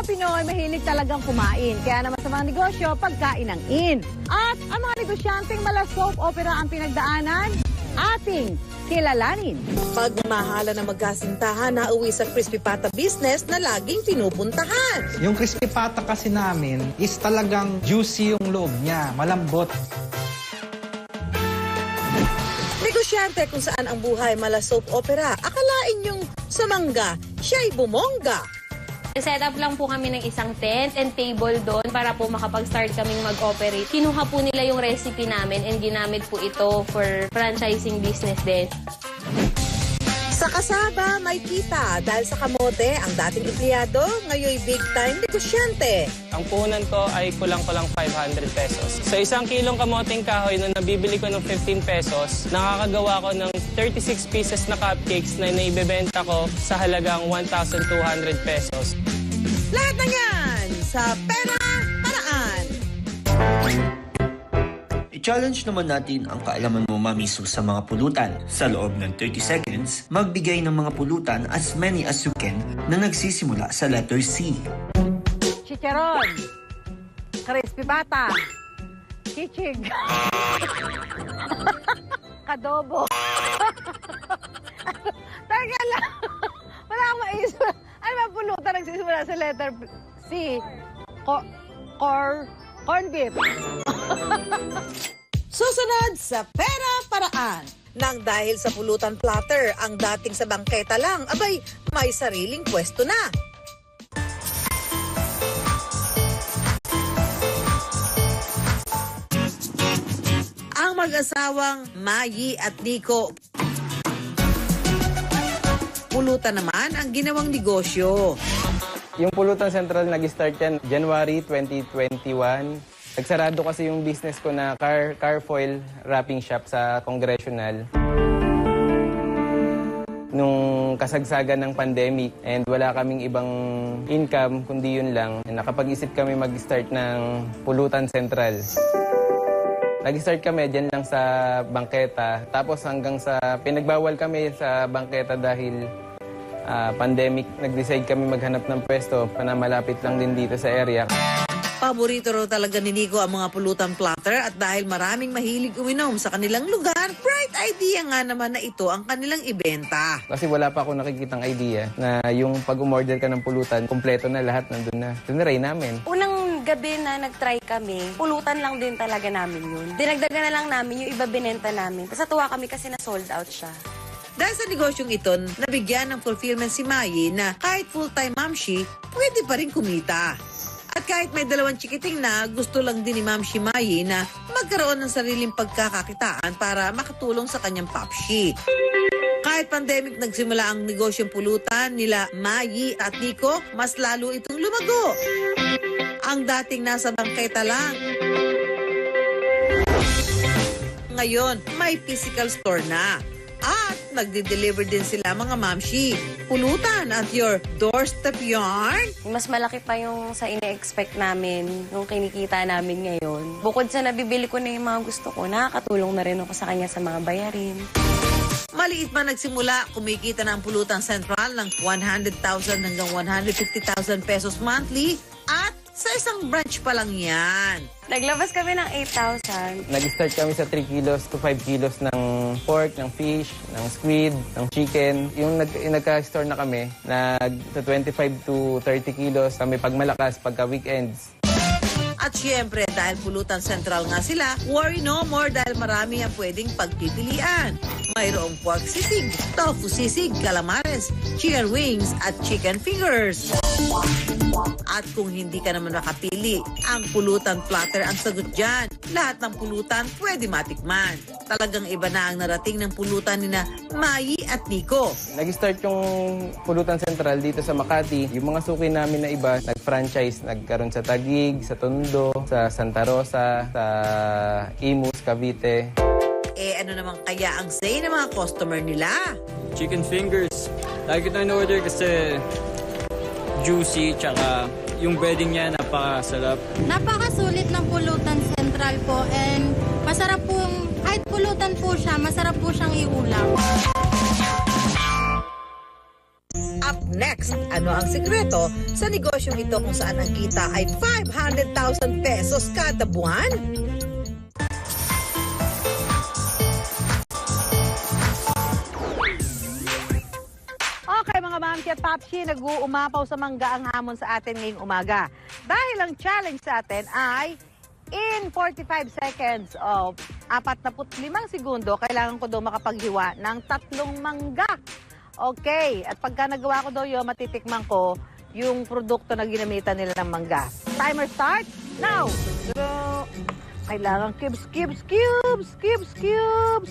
Pinoy mahilig talagang kumain. Kaya naman sa mga negosyo, pagkain ang in. At ang mga negosyanteng mala soap opera ang pinagdaanan, ating kilalanin. Pagmahala na magkasintahan na uwi sa Crispy Pata business na laging pinupuntahan. Yung crispy pata kasi namin is talagang juicy yung loob niya, malambot. Negosyante kung saan ang buhay mala soap opera, akalain yung sa mangga, siya'y bumongga. Set up lang po kami ng isang tent and table doon para po makapag-start kaming mag-operate. Kinuha po nila yung recipe namin and ginamit po ito for franchising business din. Sa kasaba, may kita dahil sa kamote, ang dating empleyado, ngayon big-time negosyante. Ang puhunan ko ay kulang-kulang 500 pesos. Sa isang kilong kamoteng kahoy na nabibili ko ng 15 pesos, nakakagawa ko ng 36 pieces na cupcakes na naibebenta ko sa halagang 1,200 pesos. Lahat na yan sa Pera Paraan. I-challenge naman natin ang kaalaman mo, Mami Su, sa mga pulutan. Sa loob ng 30 seconds, magbigay ng mga pulutan as many as you can na nagsisimula sa letter C. Chicharon, crispy pata, chichig, kadobo. Teka lang, wala akong maisip. Ano ba pulutan nagsisimula sa letter C? Corn beef. Susunod sa Pera Paraan. Nang dahil sa pulutan platter, ang dating sa bangketa lang, abay, may sariling pwesto na. Ang mag-asawang Mayi at Nico. Pulutan naman ang ginawang negosyo. Yung Pulutan Central nag-start yan January 2021. Nagsarado kasi yung business ko na car foil wrapping shop sa Congressional. Nung kasagsagan ng pandemic and wala kaming ibang income kundi yun lang, nakapag-isip kami mag-start ng Pulutan Central. Nag-start kami dyan lang sa bangketa. Tapos hanggang sa pinagbawal kami sa bangketa dahil pandemic, nag-decide kami maghanap ng pwesto na malapit lang din dito sa area. Paborito raw talaga ni Nico ang mga pulutan platter at dahil maraming mahilig uminom sa kanilang lugar, bright idea nga naman na ito ang kanilang ibenta. Kasi wala pa ako nakikitang idea na yung pag umorder ka ng pulutan, kompleto na lahat, nandun na. Tinry namin. Unang gabi na nag-try kami, pulutan lang din talaga namin yun. Dinagdagan na lang namin yung iba binenta namin. Tapos natuwa kami kasi na sold out siya. Dahil sa negosyong ito, nabigyan ng fulfillment si Mayi na kahit full-time mamshi, pwede pa rin kumita. At kahit may dalawang chikiting na, gusto lang din ni Mamshi Mayi na magkaroon ng sariling pagkakakitaan para makatulong sa kanyang papshi. Kahit pandemic nagsimula ang negosyong pulutan nila Mayi at Nico, mas lalo itong lumago. Ang dating nasa bangketa lang. Ngayon, may physical store na. At nagde-deliver din sila mga mamshi. Pulutan at your doorstep yarn. Mas malaki pa yung sa ine-expect namin, yung kinikita namin ngayon. Bukod sa nabibili ko na yung mga gusto ko, nakakatulong na rin ako sa kanya sa mga bayarin. Maliit man nagsimula, kumikita na ang Pulutan Central ng 100,000 hanggang 150,000 pesos monthly at sa isang branch pa lang yan. Naglabas kami ng 8,000. Nag-start kami sa 3 kilos to 5 kilos ng pork, ng fish, ng squid, ng chicken. Yung nagka-store na kami, sa 25 to 30 kilos kami pag malakas, pagka weekends. At syempre, dahil Pulutan Central nga sila, worry no more dahil marami ang pwedeng pagpipilian. Mayroong pork sisig, tofu sisig, calamares, chicken wings at chicken fingers. At kung hindi ka naman makapili, ang pulutan platter ang sagot dyan. Lahat ng pulutan pwede matikman. Talagang iba na ang narating ng pulutan ni na Mayi at Nico. Nag-start yung Pulutan Central dito sa Makati. Yung mga suki namin na iba, nag-franchise. Nagkaroon sa Taguig, sa Tondo, sa Santa Rosa, sa Imus, Cavite. Ano naman kaya ang say ng mga customer nila? Chicken fingers. Lagi ko in-order kasi juicy, tsaka yung breading niya napakasarap. Napakasulit ng Pulutan Central po and masarap po, kahit pulutan po siya, masarap po siyang iulam. Up next, ano ang sikreto sa negosyong ito kung saan ang kita ay 500,000 pesos kada buwan? Okay mga mamsi at papsi, nag-uumapaw sa mangga ang hamon sa atin ngayong umaga. Dahil ang challenge sa atin ay in 45 seconds of 45 segundo, kailangan ko daw makapaghiwa ng 3 mangga. Okay, at pagka nagawa ko daw yun, matitikman ko yung produkto na ginamitan nila ng mangga. Timer start now! Kailangan cubes.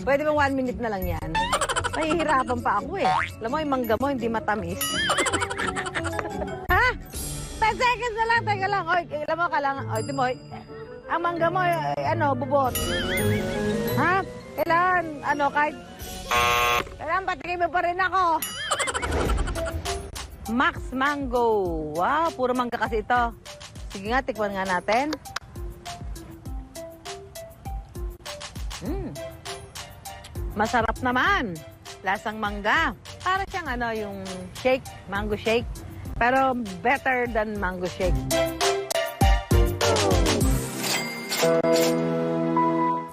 Pwede bang 1 minute na lang yan? Nahihirapan pa ako eh. Alam mo, yung mangga mo hindi matamis. Ha? 10 seconds na lang, teka lang. Oy, alam mo, kailangan, oy, Timoy, ang mangga mo, bubot. Ha? Kailangan, kailangan patikin mo pa rin ako. Max Mango. Wow, puro mangga kasi ito. Sige nga, tikman nga natin. Masarap naman. Lasang mangga. Para siyang yung shake, mango shake. Pero better than mango shake.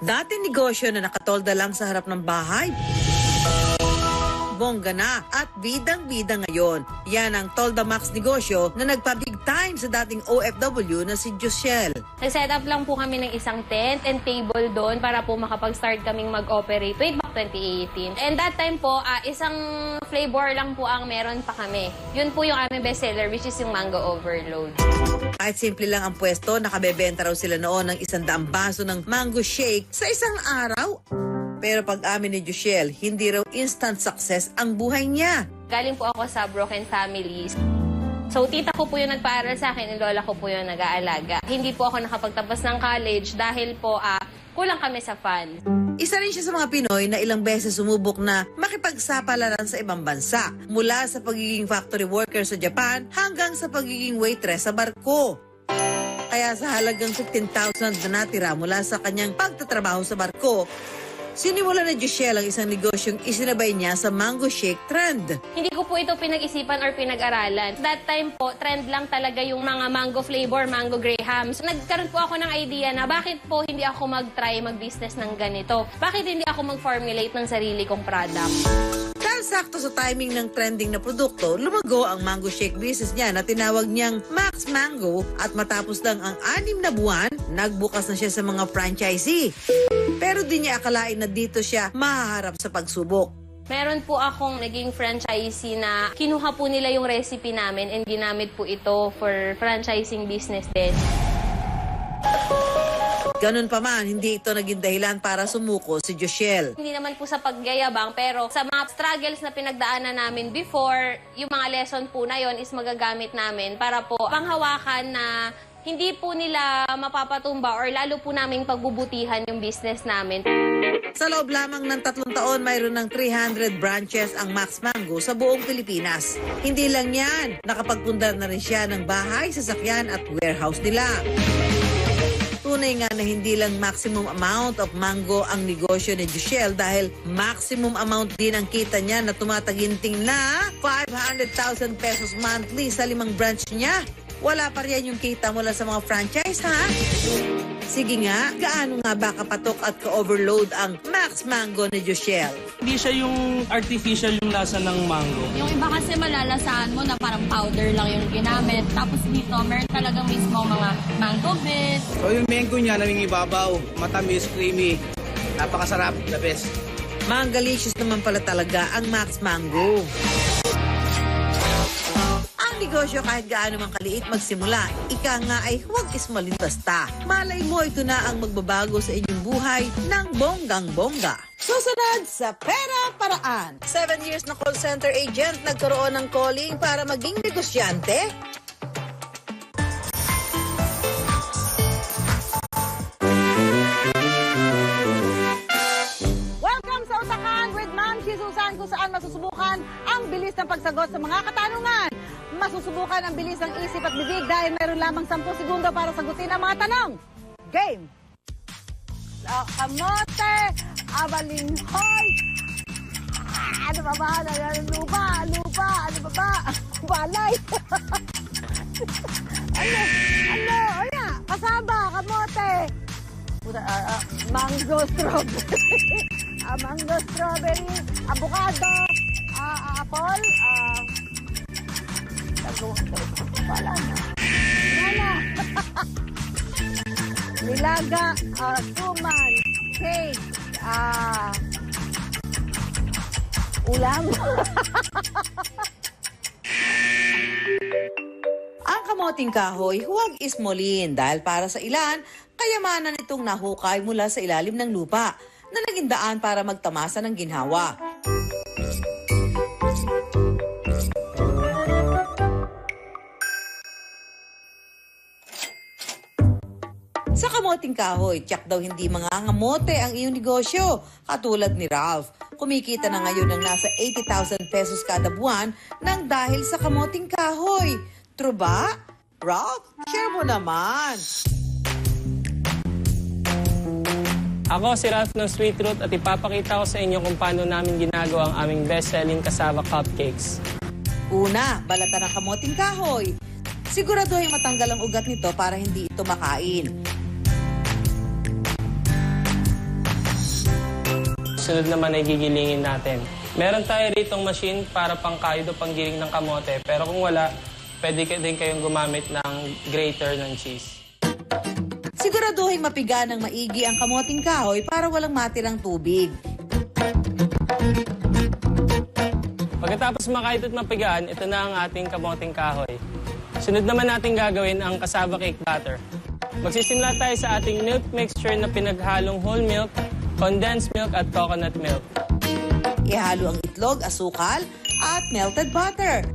Dati negosyo na nakatolda lang sa harap ng bahay. Bongga na at bidang-bida ngayon. Yan ang Tolda Max negosyo na nagpa-big time sa dating OFW na si Joshel. Nag-set up lang po kami ng isang tent and table doon para po makapag-start kaming mag-operate way back 2018. And that time po, isang flavor lang po ang meron pa kami. Yun po yung aming bestseller, which is yung Mango Overload. Kahit simple lang ang pwesto, nakabebenta raw sila noon ng 100 baso ng mango shake sa isang araw. Pero pag-amin ni Joshel, hindi raw instant success ang buhay niya. Galing po ako sa broken families. So, tita ko po yung nagpaaral sa akin, yung lola ko po yung nag-aalaga. Hindi po ako nakapagtapos ng college dahil po kulang kami sa funds. Isa rin siya sa mga Pinoy na ilang beses sumubok na makipagsapalaran sa ibang bansa. Mula sa pagiging factory worker sa Japan hanggang sa pagiging waitress sa barko. Kaya sa halagang 15,000 na natira mula sa kanyang pagtatrabaho sa barko, sinimulan ni Joshel ang isang negosyong isinabay niya sa mango shake trend. Hindi ko po ito pinag-isipan or pinag-aralan. That time po, trend lang talaga yung mga mango flavor, mango graham. So, nagkaroon po ako ng idea na bakit po hindi ako mag-try mag-business ng ganito? Bakit hindi ako mag-formulate ng sarili kong product? Dahil sakto sa timing ng trending na produkto, lumago ang mango shake business niya na tinawag niyang Max Mango at matapos lang ang 6 na buwan, nagbukas na siya sa mga franchisee. Pero di niya akalain na dito siya mahaharap sa pagsubok. Meron po akong naging franchisee na kinuha po nila yung recipe namin and ginamit po ito for franchising business din. Ganun pa man, hindi ito naging dahilan para sumuko si Joshel. Hindi naman po sa pagyayabang, pero sa mga struggles na pinagdaanan namin before, yung mga lesson po na yon is magagamit namin para po panghawakan na hindi po nila mapapatumba or lalo po naming pagbubutihan yung business namin. Sa loob lamang ng 3 taon, mayroon ng 300 branches ang Max Mango sa buong Pilipinas. Hindi lang yan, nakapagpundar na rin siya ng bahay, sasakyan at warehouse nila. Tunay nga na hindi lang maximum amount of mango ang negosyo ni Joshel dahil maximum amount din ang kita niya na tumataginting na 500,000 pesos monthly sa 5 branch niya. Wala pa rin yung kita mula sa mga franchise, ha? Sige nga, gaano nga ba kapatok at ka-overload ang Max Mango ni Joshel? Hindi siya yung artificial yung lasa ng mango. Yung iba kasi malalasaan mo na parang powder lang yung ginamit. Tapos dito, meron talagang mismo mga mango bits. So yung mango niya naming ibabaw, matamis, creamy, napakasarap, the best. Mangalicious naman pala talaga ang Max Mango. Negosyo kahit gaano man kaliit magsimula, ika nga ay huwag ismalin basta. Malay mo ito na ang magbabago sa inyong buhay ng bonggang-bongga. Susunod sa Pera Paraan. 7 years na call center agent, nagkaroon ng calling para maging negosyante. Welcome sa Utakan with Ma'am si Susan, kung saan masusubukan ang bilis ng pagsagot sa mga katanungan. Masusubukan ang bilis ng isip at bibig dahil meron lamang 10 segundo para sagutin ang mga tanong. Game! Kamote, abalinghoy, Ano ba ba? Lupa! Lupa! Ano ba ba? Balay! Ano? Ano? Kasaba! Kamote! Mango strawberry! Mango strawberry! Avocado! Apple! Wala na. Nilaga, suman, cake, ulam. Ang kamoting kahoy huwag ismolin dahil para sa ilan, kayamanan itong nahukay mula sa ilalim ng lupa na naging daan para magtamasa ng ginhawa. Sa kamoting kahoy, tiyak daw hindi mangangamote ang iyong negosyo. Katulad ni Ralph, kumikita na ngayon ng nasa 80,000 pesos kada buwan nang dahil sa kamoting kahoy. True ba? Ralph, share mo naman. Ako si Ralph ng Sweet Root at ipapakita ko sa inyo kung paano namin ginagawa ang aming best-selling cassava cupcakes. Una, balatan ng kamoting kahoy. Siguraduhin matanggal ang ugat nito para hindi ito makain. Sunod naman ay gigilingin natin. Meron tayo ritong machine para pangkayod o panggiling ng kamote. Pero kung wala, pwede din kayong gumamit ng grater ng cheese. Siguraduhin mapiga ng maigi ang kamoting kahoy para walang matirang tubig. Pagkatapos makayod at mapigaan, ito na ang ating kamoting kahoy. Sunod naman natin gagawin ang cassava cake batter. Magsisimula tayo sa ating milk mixture na pinaghalong whole milk, condensed milk at coconut milk. Ihalo ang itlog, asukal at melted butter.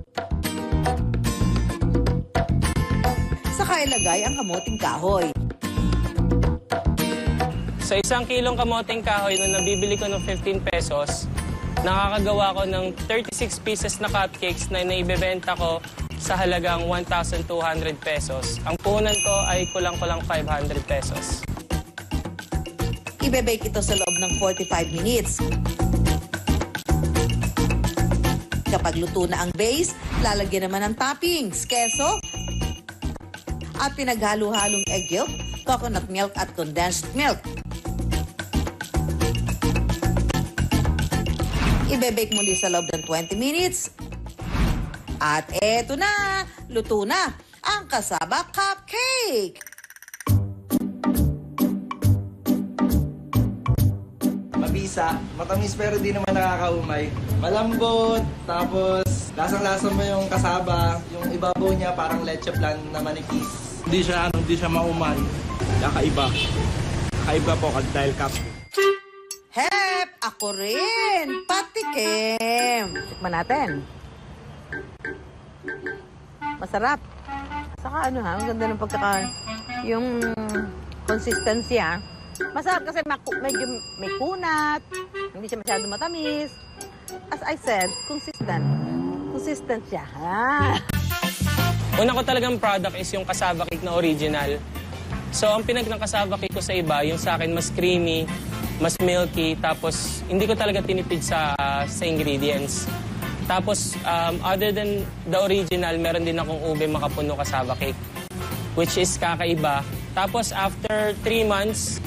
Saka ilagay ang kamoting kahoy. Sa 1 kilong kamoting kahoy na nabibili ko ng 15 pesos, nakakagawa ko ng 36 pieces na cupcakes na naibebenta ko sa halagang 1,200 pesos. Ang puhunan ko ay kulang-kulang 500 pesos. Ibe-bake ito sa loob ng 45 minutes. Kapag luto na ang base, lalagyan naman ng toppings, keso, at pinaghalo-halong egg yolk, coconut milk at condensed milk. Ibe-bake muli sa loob ng 20 minutes. At eto na, luto na ang cassava cupcake. Mabisa, matamis pero di naman nakakaumay. Malambot, tapos lasang-lasa mo yung kasaba, yung ibabaw niya parang leche flan na manipis. Hindi siya maumay. Kakaiba. Kakaiba po dahil cupcake. Hep! Ako rin! Patikim! Tikman natin. Masarap. Saka ano ha, ang ganda ng yung consistency ha. Masarap kasi medyo may kunat, hindi siya masyado matamis. As I said, consistent. Consistent siya. Ha? Una ko talagang product is yung cassava cake na original. So, ang pinag ng cassava cake ko sa iba, yung sa akin mas creamy, mas milky, tapos hindi ko talaga tinipid sa ingredients. Tapos, other than the original, meron din akong ube makapuno cassava cake, which is kakaiba. Tapos, after 3 months,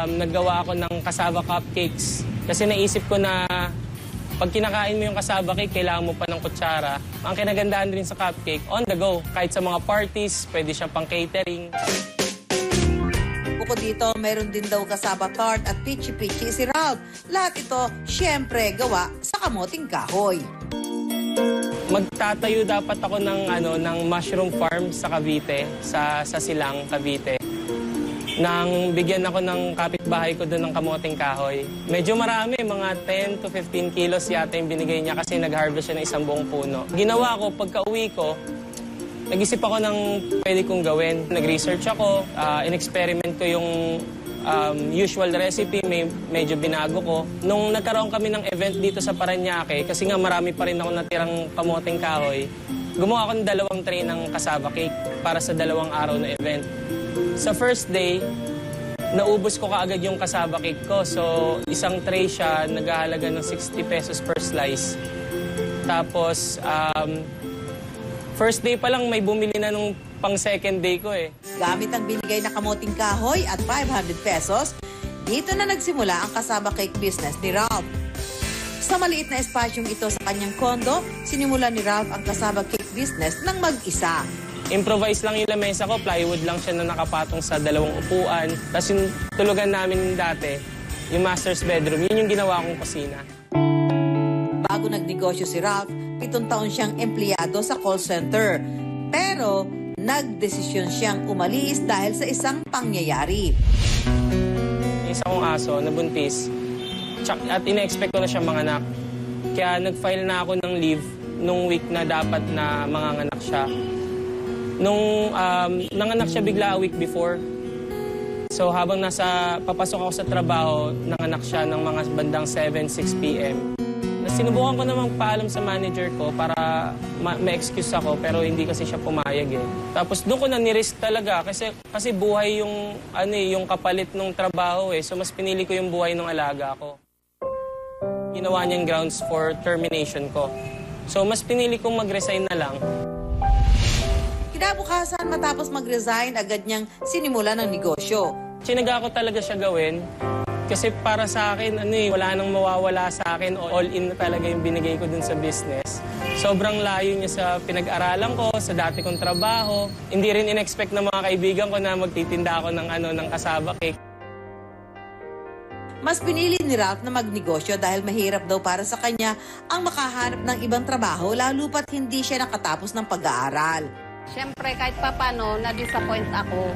naggawa ako ng cassava cupcakes. Kasi naisip ko na pag kinakain mo yung cassava cake, kailangan mo pa ng kutsara. Ang kinagandahan rin sa cupcake, on the go. Kahit sa mga parties, pwede siya pang catering. Bukod dito, meron din daw cassava tart at pichi-pichi si Ralph. Lahat ito, syempre, gawa sa kamoting kahoy. Magtatayo dapat ako ng mushroom farm sa Cavite, sa Silang, Cavite. Nang bigyan ako ng kapitbahay ko doon ng kamoting kahoy. Medyo marami, mga 10 to 15 kilos yata yung binigay niya kasi nag-harvest siya ng isang buong puno. Ginawa ko, pagka-uwi ko, nag-isip ako ng pwede kong gawin. Nag-research ako, in-experiment ko yung usual recipe, medyo binago ko. Nung nagkaroon kami ng event dito sa Parañaque, kasi nga marami pa rin ako natirang kamoting kahoy, gumawa ako ng 2 tray ng cassava cake para sa 2 araw na event. Sa first day, naubos ko kaagad yung cassava cake ko. So, isang tray siya, naghahalaga ng 60 pesos per slice. Tapos, first day pa lang may bumili na nung pang second day ko eh. Gamit ang binigay na kamoting kahoy at 500 pesos, dito na nagsimula ang cassava cake business ni Ralph. Sa maliit na espasyong ito sa kanyang kondo, sinimula ni Ralph ang cassava cake business ng mag-isa. Improvise lang yung lamesa ko, plywood lang siya na nakapatong sa 2 upuan. Tapos yung tulugan namin dati, yung master's bedroom, yun yung ginawa kong kusina. Bago nagnegosyo si Ralph, 7 taon siyang empleyado sa call center. Pero nagdesisyon siyang umalis dahil sa isang pangyayari. Yung isa kong aso, nabuntis, at ina-expect ko na siya manganak. Kaya nag-file na ako ng leave nung week na dapat na manganganak siya. Nung nanganak siya bigla a week before. So habang papasok ako sa trabaho, nanganak siya ng mga bandang 7-6 p.m. Sinubukan ko namang paalam sa manager ko para ma-excuse ako, pero hindi kasi siya pumayag eh. Tapos doon ko na ni-risk talaga kasi buhay yung kapalit ng trabaho eh. So mas pinili ko yung buhay ng alaga ko. Ginawa niyang grounds for termination ko. So mas pinili kong mag-resign na lang. Kinabukasan matapos mag-resign, agad niyang sinimula ng negosyo. Sinaga ko talaga siya gawin. Kasi para sa akin, wala nang mawawala sa akin. All in na talaga yung binigay ko dun sa business. Sobrang layo niya sa pinag-aralan ko, sa dati kong trabaho. Hindi rin in-expect ng mga kaibigan ko na magtitinda ako ng cassava cake. Mas pinili ni Ralph na magnegosyo dahil mahirap daw para sa kanya ang makahanap ng ibang trabaho, lalo pat hindi siya nakatapos ng pag-aaral. Siyempre, kahit papano, na-disappoint ako.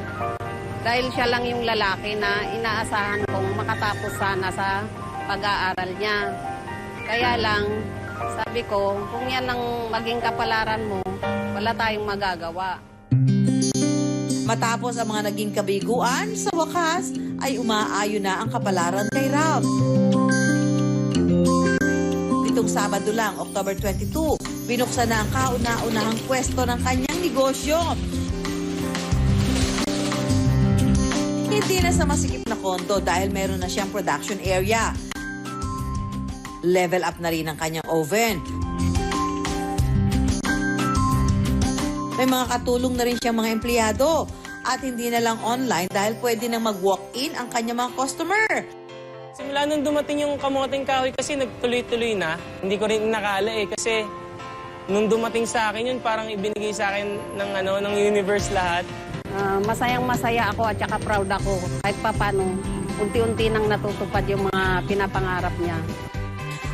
Dahil siya lang yung lalaki na inaasahan kong makatapos sana sa pag-aaral niya. Kaya lang, sabi ko, kung yan ang maging kapalaran mo, wala tayong magagawa. Matapos ang mga naging kabiguan, sa wakas ay umaayon na ang kapalaran kay Ralph. Itong Sabado lang, October 22, binuksan na ang kauna-unahang pwesto ng kanyang negosyo. Hindi na sa masikip na kondo dahil meron na siyang production area. Level up na rin ang kanyang oven. May mga katulong na rin siyang mga empleyado at hindi na lang online dahil pwede nang mag-walk-in ang kanyang mga customer. Simula nung dumating yung kamoting kahoy kasi nagtuloy-tuloy na. Hindi ko rin nakala eh kasi nung dumating sa akin yun parang ibinigay sa akin ng universe lahat. Masayang-masaya ako at saka proud ako. Kahit papano, unti-unti nang natutupad yung mga pinapangarap niya.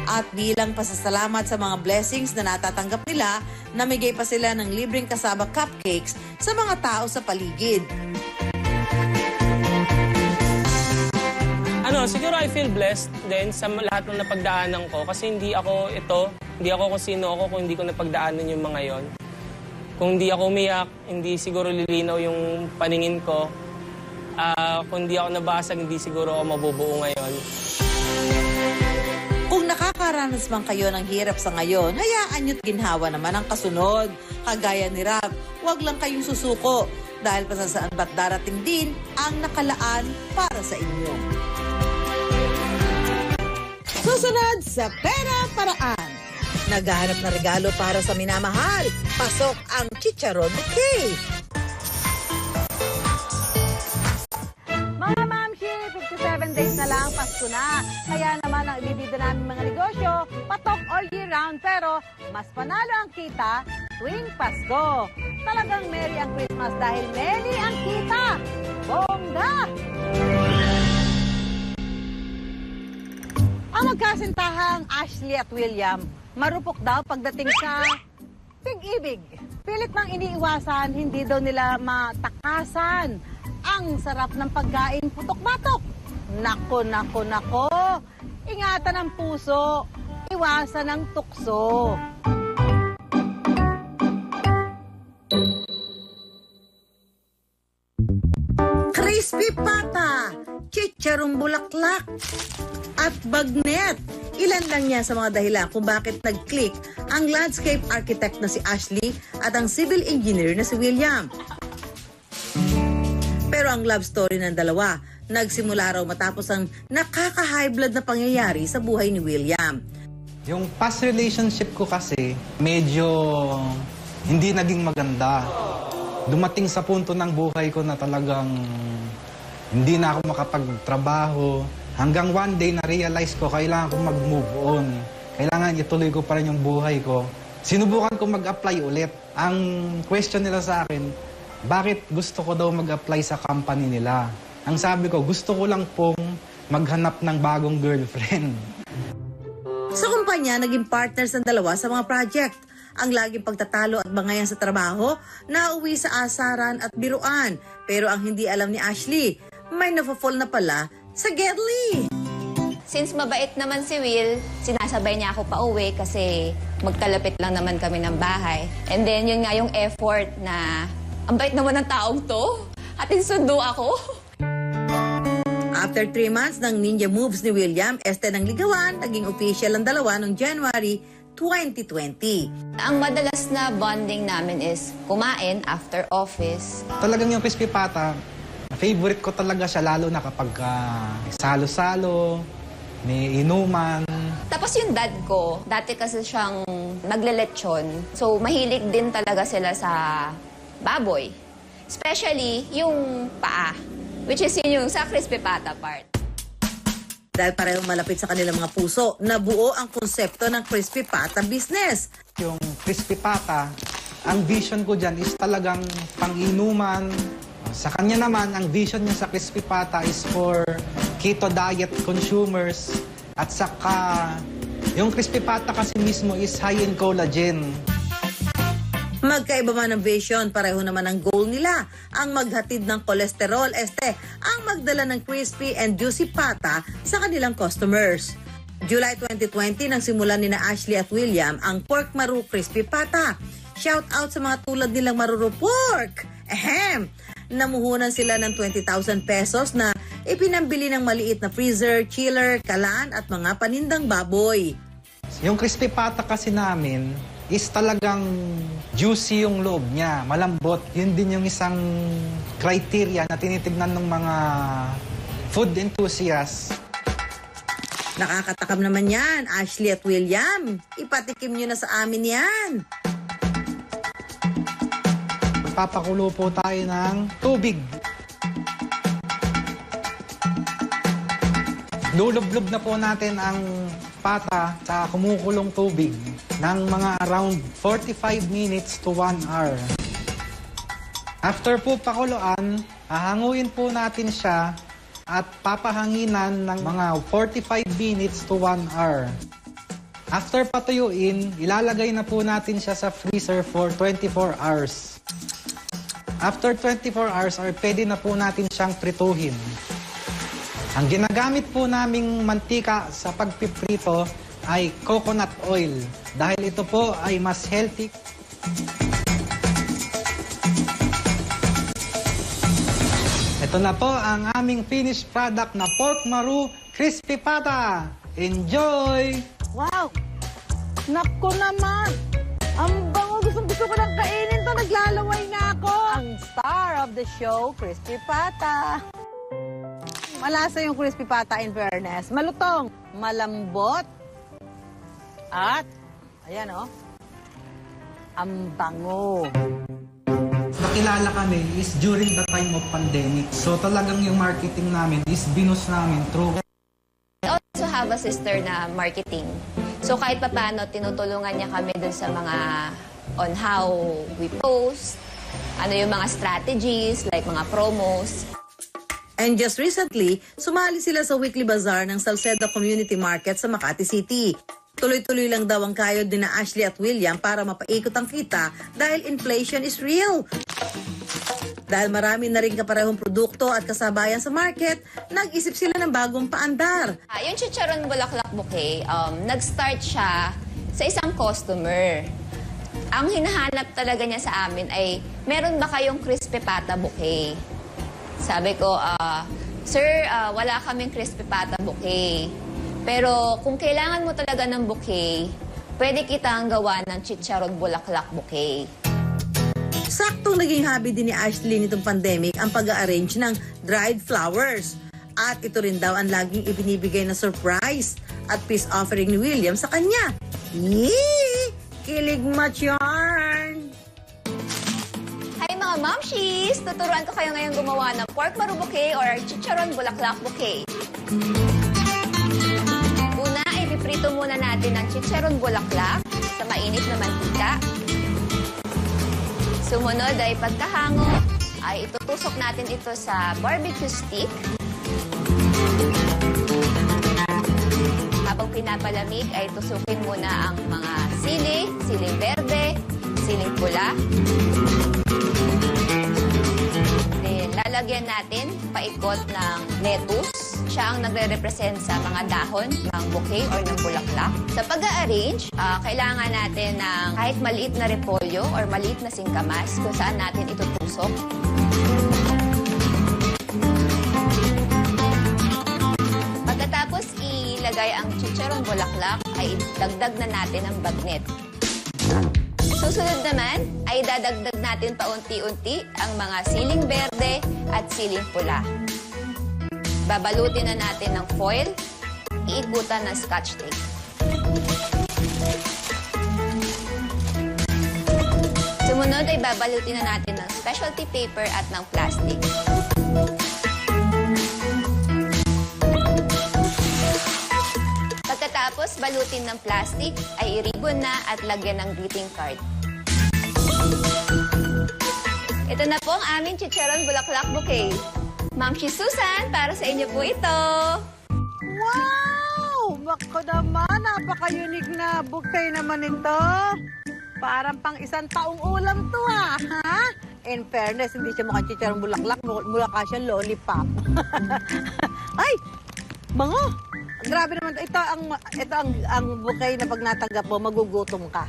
At bilang pasasalamat sa mga blessings na natatanggap nila, namigay pa sila ng libreng cassava cupcakes sa mga tao sa paligid. Siguro I feel blessed din sa lahat ng napagdaanan ko kasi hindi ako kung sino ako kung hindi ko napagdaanan yung mga yon. Kung hindi ako umiyak, hindi siguro lilinaw yung paningin ko. Kung hindi ako nabasag, hindi siguro ako mabubuo ngayon. Kung nakakaranas man kayo ng hirap sa ngayon, hayaan nyo't ginhawa naman ang kasunod. Kagaya ni Ralph, huwag lang kayong susuko dahil pasasaan ba't darating din ang nakalaan para sa inyo. Susunod sa Pera Paraan. Naghahanap na regalo para sa minamahal. Pasok ang Chicharon Bouquet. Mga Mamshi, 57 days na lang, Pasko na. Kaya naman ang ibibida namin mga negosyo, patok all year round, pero mas panalo ang kita tuwing Pasko. Talagang merry ang Christmas dahil merry ang kita. Bongga! Ang magkasintahang Ashley at William, marupok daw pagdating sa pig-ibig. Pilit mang iniiwasan, hindi daw nila matakasan ang sarap ng pagkain putok-batok. Nako, nako, nako. Ingatan ang puso, iwasan ang tukso. Crispy pata, chicharong bulaklak, at bagnet. Ilan lang yan sa mga dahilan kung bakit nag-click ang landscape architect na si Ashley at ang civil engineer na si William. Pero ang love story ng dalawa, Nagsimula raw matapos ang nakaka-high blood na pangyayari sa buhay ni William. Yung past relationship ko kasi, medyo hindi naging maganda. Dumating sa punto ng buhay ko na talagang hindi na ako makapagtrabaho. Hanggang one day na-realize ko, kailangan ko mag-move on. Kailangan ituloy ko pa rin yung buhay ko. Sinubukan ko mag-apply ulit. Ang question nila sa akin, bakit gusto ko daw mag-apply sa company nila? Ang sabi ko, gusto ko lang pong maghanap ng bagong girlfriend. Sa kumpanya, naging partners ng dalawa sa mga project. Ang laging pagtatalo at bangayan sa trabaho, nauwi sa asaran at biruan. Pero ang hindi alam ni Ashley, may nafo-fall na pala sa Gedli. Since mabait naman si Will, sinasabay niya ako pauwi kasi magkalapit lang naman kami ng bahay. And then yun nga yung effort na ang bait naman ng taong to. Atin sundo ako. After 3 months ng ninja moves ni William, ng ligawan, naging official ang dalawa noong January 2020. Ang madalas na bonding namin is kumain after office. Talagang yung crispy pata, favorite ko talaga siya lalo na kapag salo-salo, may inuman. Tapos yung dad ko, dati kasi siyang maglelechon. So mahilig din talaga sila sa baboy. Especially yung paa, which is yun yung sa crispy pata part. Dahil parehong malapit sa kanilang mga puso, nabuo ang konsepto ng crispy pata business. Yung crispy pata, ang vision ko dyan is talagang pang-inuman. Sa kanya naman, ang vision niya sa crispy pata is for keto diet consumers. At saka, yung crispy pata kasi mismo is high in collagen. Magkaiba man ang vision, pareho naman ang goal nila, ang maghatid ng kolesterol, ang magdala ng crispy and juicy pata sa kanilang customers. July 2020 nang simulan ni na Ashley at William ang Pork Maru Crispy Pata. Shout out sa mga tulad nilang Maruro Pork! Ahem! Namuhunan sila ng 20,000 pesos na ipinambili ng maliit na freezer, chiller, kalan at mga panindang baboy. Yung crispy pata kasi namin is talagang juicy yung loob niya, malambot. Yun din yung isang criteria na tinitignan ng mga food enthusiasts. Nakakatakam naman yan, Ashley at William. Ipatikim nyo na sa amin yan. Papakulo po tayo ng tubig. Lulublob na po natin ang pata sa kumukulong tubig ng mga around 45 minutes to 1 hour. After po pakuluan, hahanguin po natin siya at papahanginan ng mga 45 minutes to 1 hour. After patuyuin, ilalagay na po natin siya sa freezer for 24 hours. After 24 hours, pwede na po natin siyang prituhin. Ang ginagamit po naming mantika sa pagpiprito ay coconut oil dahil ito po ay mas healthy. Ito na po ang aming finished product na Pork Maru Crispy Pata. Enjoy! Wow! Naku naman! Ang bango! Gusto ko nang kainin to. Naglalaway na ako. Ang star of the show, Crispy Pata. Malasa yung crispy pata in fairness. Malutong, malambot, at, ayan o, ang bango. Nakilala kami is during the time of pandemic. So talagang yung marketing namin is binus namin through. I also have a sister na marketing. So kahit papaano, tinutulungan niya kami dun sa mga on how we post, ano yung mga strategies, like mga promos. And just recently, sumali sila sa weekly bazaar ng Salcedo Community Market sa Makati City. Tuloy-tuloy lang daw ang kayod ni na Ashley at William para mapaikot ang kita dahil inflation is real. Dahil marami na rin kaparehong produkto at kasabayan sa market, nag-isip sila ng bagong paandar. Yung chicharon bulaklak bouquet, nag-start siya sa isang customer. Ang hinahanap talaga niya sa amin ay, meron ba kayong crispy pata bouquet? Sabi ko, Sir, wala kaming crispy pata bouquet. Pero kung kailangan mo talaga ng bouquet, pwede kitang gawa ng chicharon bulaklak bouquet. Saktong naging hobby din ni Ashley nitong pandemic ang pag-arrange ng dried flowers. At ito rin daw ang laging ibinibigay na surprise at peace offering ni William sa kanya. Yee! Kilig much yarn! Hi mga momshies! Tuturuan ko kayo ngayong gumawa ng pork maru bouquet or chicharon bulaklak bouquet. Una ay piprito muna natin ang chicharon bulaklak sa mainit na mantika. Sumunod ay pagkahango ay itutusok natin ito sa barbecue stick. Habang pinapalamig ay tusukin muna ang mga siling berde, siling pula. Then, lalagyan natin paikot ng lettuce. Siya ang nagre-represent sa mga dahon ng bouquet or ng bulaklak. Sa pag-a-arrange, kailangan natin ng kahit maliit na repolyo or maliit na singkamas kung saan natin itutusok. Pagkatapos ilagay ang chicharon bulaklak, ay dagdag na natin ang bagnet. Susunod naman ay dadagdag natin paunti-unti ang mga siling berde at siling pula. Babalutin na natin ng foil, iikutan ng scotch tape. Sumunod ay babalutin na natin ng specialty paper at ng plastic. Pagkatapos balutin ng plastic, ay i-ribbon na at lagyan ng greeting card. Ito na po ang aming chicharon bulaklak bouquet. Mamshi Susan, para sa inyo po ito. Wow! Bako naman, napaka-unique na bouquet naman ito. Parang pang isang taong ulam to ha? In fairness, hindi siya mukhang chicharong bulaklak, mukha siya lollipop. Ay! Bango! Grabe naman, ito ang bouquet na pag natanggap mo, magugutom ka.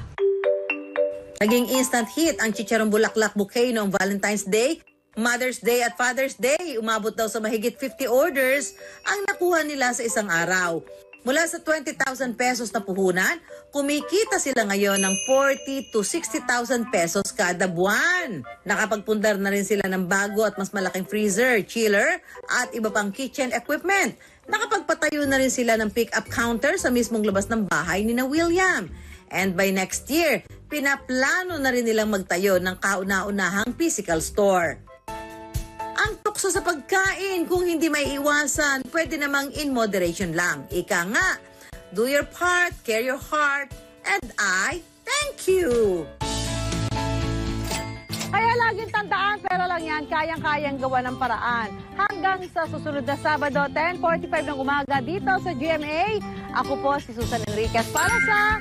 Naging instant hit ang chicharon bulaklak bouquet noong Valentine's Day, Mother's Day at Father's Day. Umabot daw sa mahigit 50 orders ang nakuha nila sa isang araw. Mula sa 20,000 pesos na puhunan, kumikita sila ngayon ng 40,000 to 60,000 pesos kada buwan. Nakapagpundar na rin sila ng bago at mas malaking freezer, chiller at iba pang kitchen equipment. Nakapagpatayo na rin sila ng pick-up counter sa mismong labas ng bahay ni na William. And by next year, pinaplano na rin nilang magtayo ng kauna-unahang physical store. Ang tukso sa pagkain, kung hindi may iwasan, pwede namang in moderation lang. Ika nga, do your part, care your heart, and I thank you! Kaya laging tandaan, pero lang yan, kayang-kayang gawa ng paraan. Hanggang sa susunod na Sabado, 10:45 ng umaga dito sa GMA. Ako po si Susan Enriquez para sa